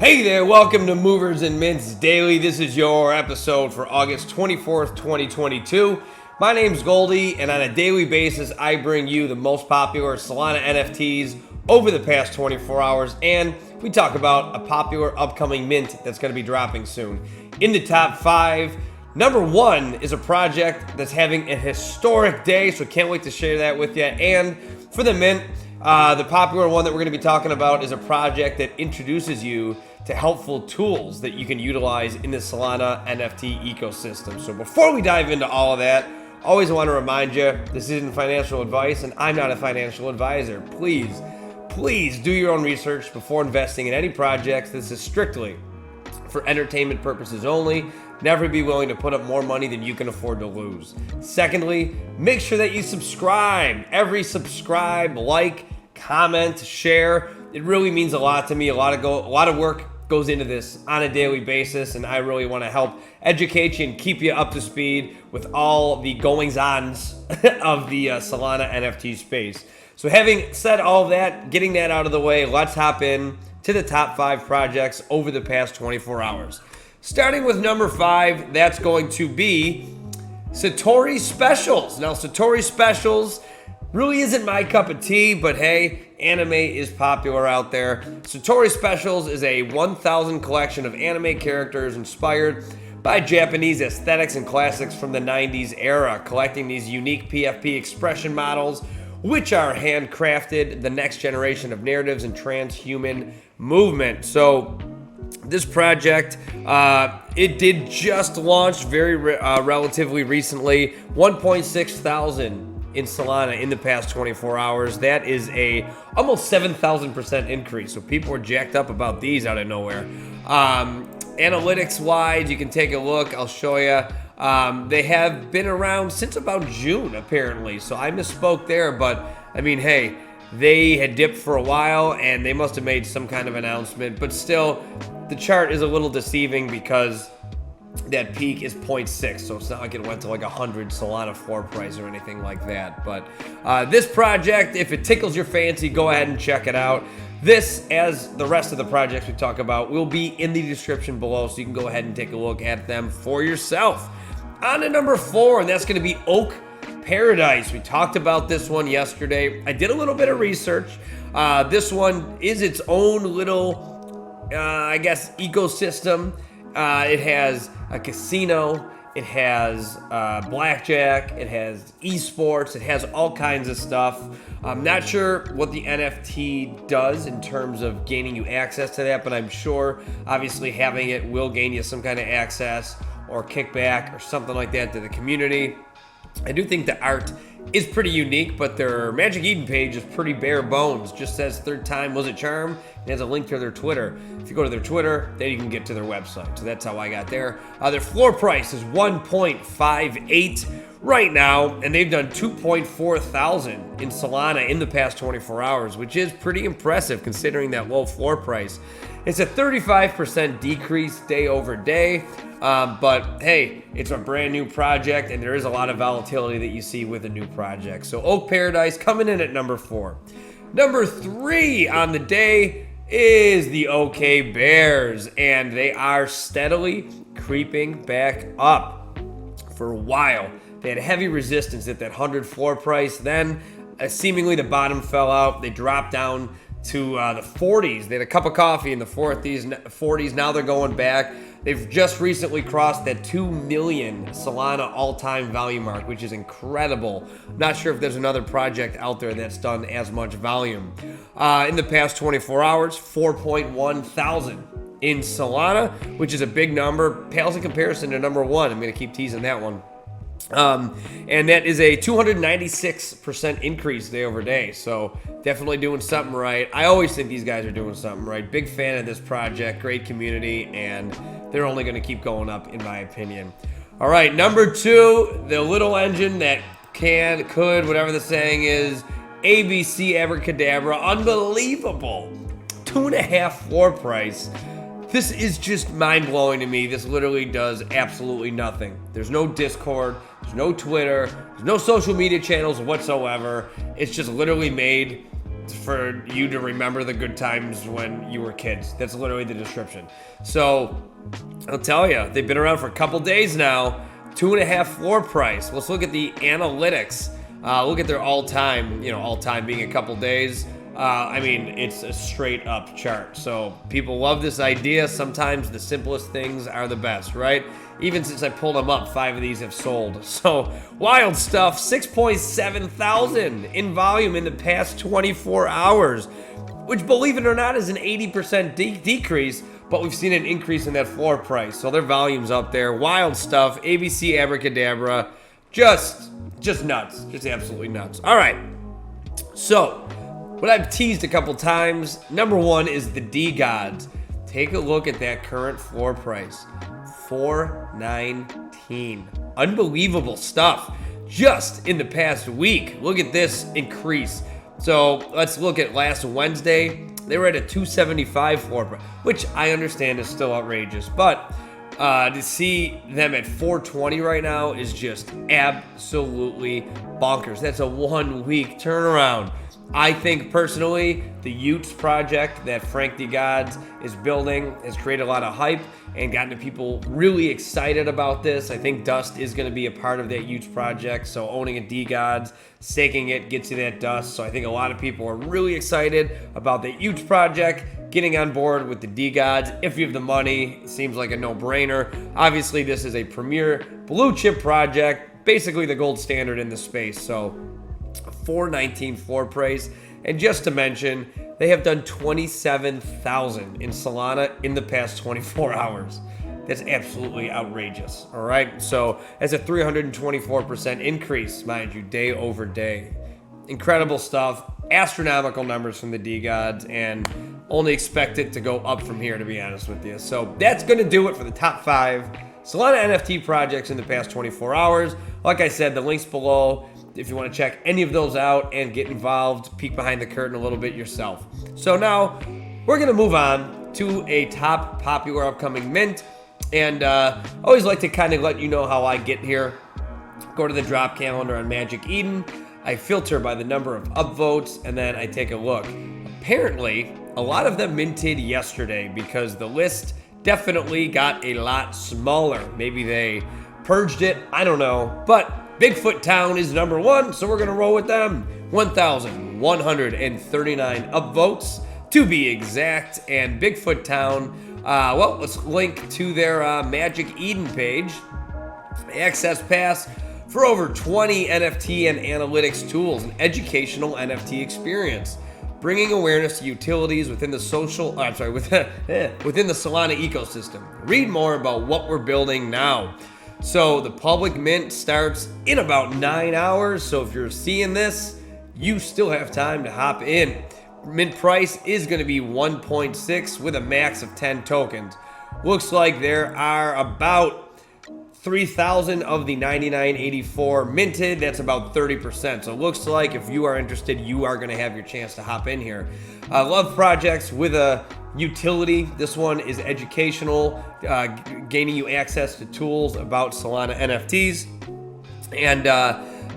Hey there, welcome to Movers and Mints Daily. This is your episode for August 24th, 2022. My name's Goldie, and on a daily basis, I bring you the most popular Solana NFTs over the past 24 hours, and we talk about a popular upcoming mint that's going to be dropping soon. In the top 5, number 1 is a project that's having a historic day, so can't wait to share that with you. And for the mint, the popular one that we're going to be talking about is a project that introduces you to helpful tools that you can utilize in the Solana NFT ecosystem. So before we dive into all of that, always want to remind you, this isn't financial advice, and I'm not a financial advisor. Please do your own research before investing in any projects. This is strictly for entertainment purposes only. Never be willing to put up more money than you can afford to lose. Secondly, make sure that you subscribe. Every subscribe, like, comment, share, it really means a lot to me. A lot of work goes into this on a daily basis, and I really want to help educate you and keep you up to speed with all the goings-ons of the Solana NFT space. So having said all that, getting that out of the way, let's hop in to the top 5 projects over the past 24 hours. Starting with number 5, that's going to be Satori Specials. Now, Satori Specials really isn't my cup of tea, but hey, anime is popular out there. Satori Specials is a 1,000 collection of anime characters inspired by Japanese aesthetics and classics from the 90s era, collecting these unique PFP expression models, which are handcrafted, the next generation of narratives and transhuman movement. So this project, it did just launch very relatively recently, 1.6 thousand in Solana in the past 24 hours. That is a almost 7,000% increase. So people were jacked up about these out of nowhere. Analytics wise, you can take a look. I'll show you. They have been around since about June, apparently. So I misspoke there, but I mean, hey, they had dipped for a while and they must have made some kind of announcement. But still, the chart is a little deceiving because that peak is 0.6, so it's not like it went to like 100 Solana floor price or anything like that. But this project, if it tickles your fancy, go ahead and check it out. This, as the rest of the projects we talk about, will be in the description below, so you can go ahead and take a look at them for yourself. On to number 4, and that's going to be Oak Paradise. We talked about this one yesterday. I did a little bit of research. This one is its own little, ecosystem. It has a casino, it has blackjack, it has esports, it has all kinds of stuff. I'm not sure what the NFT does in terms of gaining you access to that, but I'm sure obviously having it will gain you some kind of access or kickback or something like that to the community. I do think the art is pretty unique, but their Magic Eden page is pretty bare bones. Just says third time was a charm. It has a link to their Twitter. If you go to their Twitter, then you can get to their website. So that's how I got there. Their floor price is 1.58 right now, and they've done 2.4 thousand in Solana in the past 24 hours, which is pretty impressive considering that low floor price. It's a 35% decrease day over day. But hey, it's a brand new project, and there is a lot of volatility that you see with a new project. So Oak Paradise coming in at number 4. Number 3 on the day is the OK Bears, and they are steadily creeping back up. For a while, they had heavy resistance at that 100 floor price. Then seemingly the bottom fell out. They dropped down to the 40s. They had a cup of coffee in the 40s. Now they're going back. They've just recently crossed that 2 million Solana all-time value mark, which is incredible. Not sure if there's another project out there that's done as much volume. In the past 24 hours, 4.1 thousand in Solana, which is a big number. Pales in comparison to number 1. I'm going to keep teasing that one. And that is a 296% increase day over day. So definitely doing something right. I always think these guys are doing something right. Big fan of this project, great community, and they're only going to keep going up in my opinion. All right, number 2, the little engine that could, whatever the saying is, ABC Abracadabra, unbelievable. 2.5 floor price. This is just mind-blowing to me. This literally does absolutely nothing. There's no Discord, there's no Twitter, there's no social media channels whatsoever. It's just literally made for you to remember the good times when you were kids. That's literally the description. So I'll tell you, they've been around for a couple days now. 2.5 floor price. Let's look at the analytics. Look at their all-time being a couple days. I mean, it's a straight up chart. So people love this idea. Sometimes the simplest things are the best, right? Even since I pulled them up, 5 of these have sold. So wild stuff. 6.7 thousand in volume in the past 24 hours, which, believe it or not, is an 80% decrease. But we've seen an increase in that floor price. So their volume's up there. Wild stuff. ABC abracadabra. Just nuts. Just absolutely nuts. All right. So what I've teased a couple times, number one is the DeGods. Take a look at that current floor price. $4.19. Unbelievable stuff. Just in the past week. Look at this increase. So let's look at last Wednesday. They were at a $275 floor price, which I understand is still outrageous, but to see them at $420 right now is just absolutely bonkers. That's a 1 week turnaround. I think personally, the Utes project that Frank DeGods is building has created a lot of hype and gotten people really excited about this. I think Dust is going to be a part of that Utes project. So owning a DeGods, staking it, gets you that Dust. So I think a lot of people are really excited about the Utes project, getting on board with the DeGods. If you have the money, it seems like a no-brainer. Obviously, this is a premier blue chip project, basically the gold standard in the space. So $4.19 floor price. And just to mention, they have done 27,000 in Solana in the past 24 hours. That's absolutely outrageous. All right. So that's a 324% increase, mind you, day over day. Incredible stuff. Astronomical numbers from the DeGods, and only expect it to go up from here, to be honest with you. So that's going to do it for the top 5 Solana NFT projects in the past 24 hours. Like I said, the links below if you want to check any of those out and get involved, peek behind the curtain a little bit yourself. So now we're going to move on to a top popular upcoming mint. And I always like to kind of let you know how I get here. Go to the drop calendar on Magic Eden. I filter by the number of upvotes, and then I take a look. Apparently, a lot of them minted yesterday because the list definitely got a lot smaller. Maybe they purged it. I don't know. But Bigfoot Town is number 1, so we're going to roll with them. 1,139 upvotes to be exact. And Bigfoot Town, well, let's link to their Magic Eden page. Access pass for over 20 NFT and analytics tools, an educational NFT experience, bringing awareness to utilities within the within the Solana ecosystem. Read more about what we're building now. So the public mint starts in about 9 hours. So if you're seeing this, you still have time to hop in. Mint price is going to be 1.6 with a max of 10 tokens. Looks like there are about 3,000 of the 9984 minted. That's about 30%. So it looks like if you are interested, you are going to have your chance to hop in here. I love projects with a utility. This one is educational, gaining you access to tools about Solana NFTs. And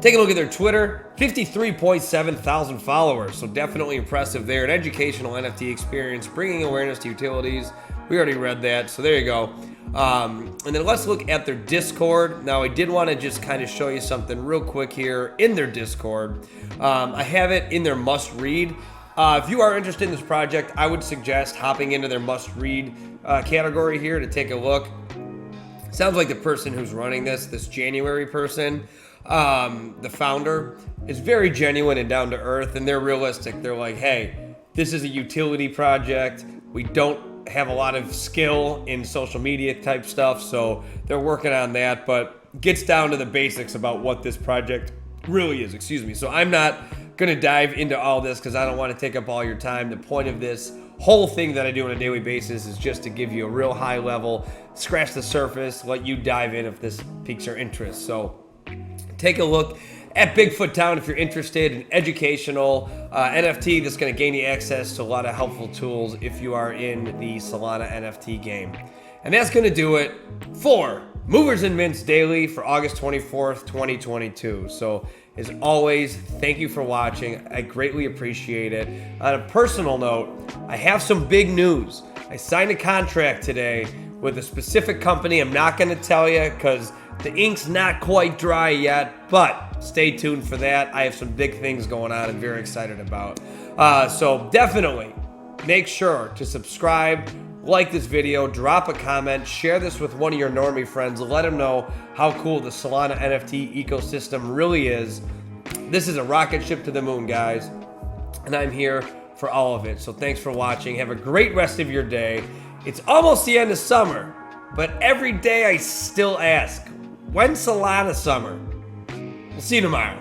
take a look at their Twitter, 53.7 thousand followers. So definitely impressive there. An educational NFT experience, bringing awareness to utilities. We already read that, so there you go. And then let's look at their Discord. Now, I did want to just kind of show you something real quick here in their Discord. I have it in their must-read. If you are interested in this project, I would suggest hopping into their must-read category here to take a look. Sounds like the person who's running this January person, the founder, is very genuine and down to earth, and they're realistic. They're like, hey, this is a utility project. We don't have a lot of skill in social media type stuff, so they're working on that, but gets down to the basics about what this project really is. So I'm not going to dive into all this because I don't want to take up all your time. The point of this whole thing that I do on a daily basis is just to give you a real high level, scratch the surface, let you dive in if this piques your interest. So take a look at Bigfoot Town if you're interested in educational NFT that's going to gain you access to a lot of helpful tools if you are in the Solana NFT game. And that's going to do it for Movers and Mints Daily for August 24th, 2022. So As always, thank you for watching. I greatly appreciate it. On a personal note, I have some big news. I signed a contract today with a specific company. I'm not going to tell you because the ink's not quite dry yet, but stay tuned for that. I have some big things going on I'm very excited about. So definitely make sure to subscribe, like this video, drop a comment, share this with one of your normie friends. Let them know how cool the Solana NFT ecosystem really is. This is a rocket ship to the moon, guys, and I'm here for all of it. So thanks for watching. Have a great rest of your day. It's almost the end of summer, but every day I still ask, when's Solana summer? We'll see you tomorrow.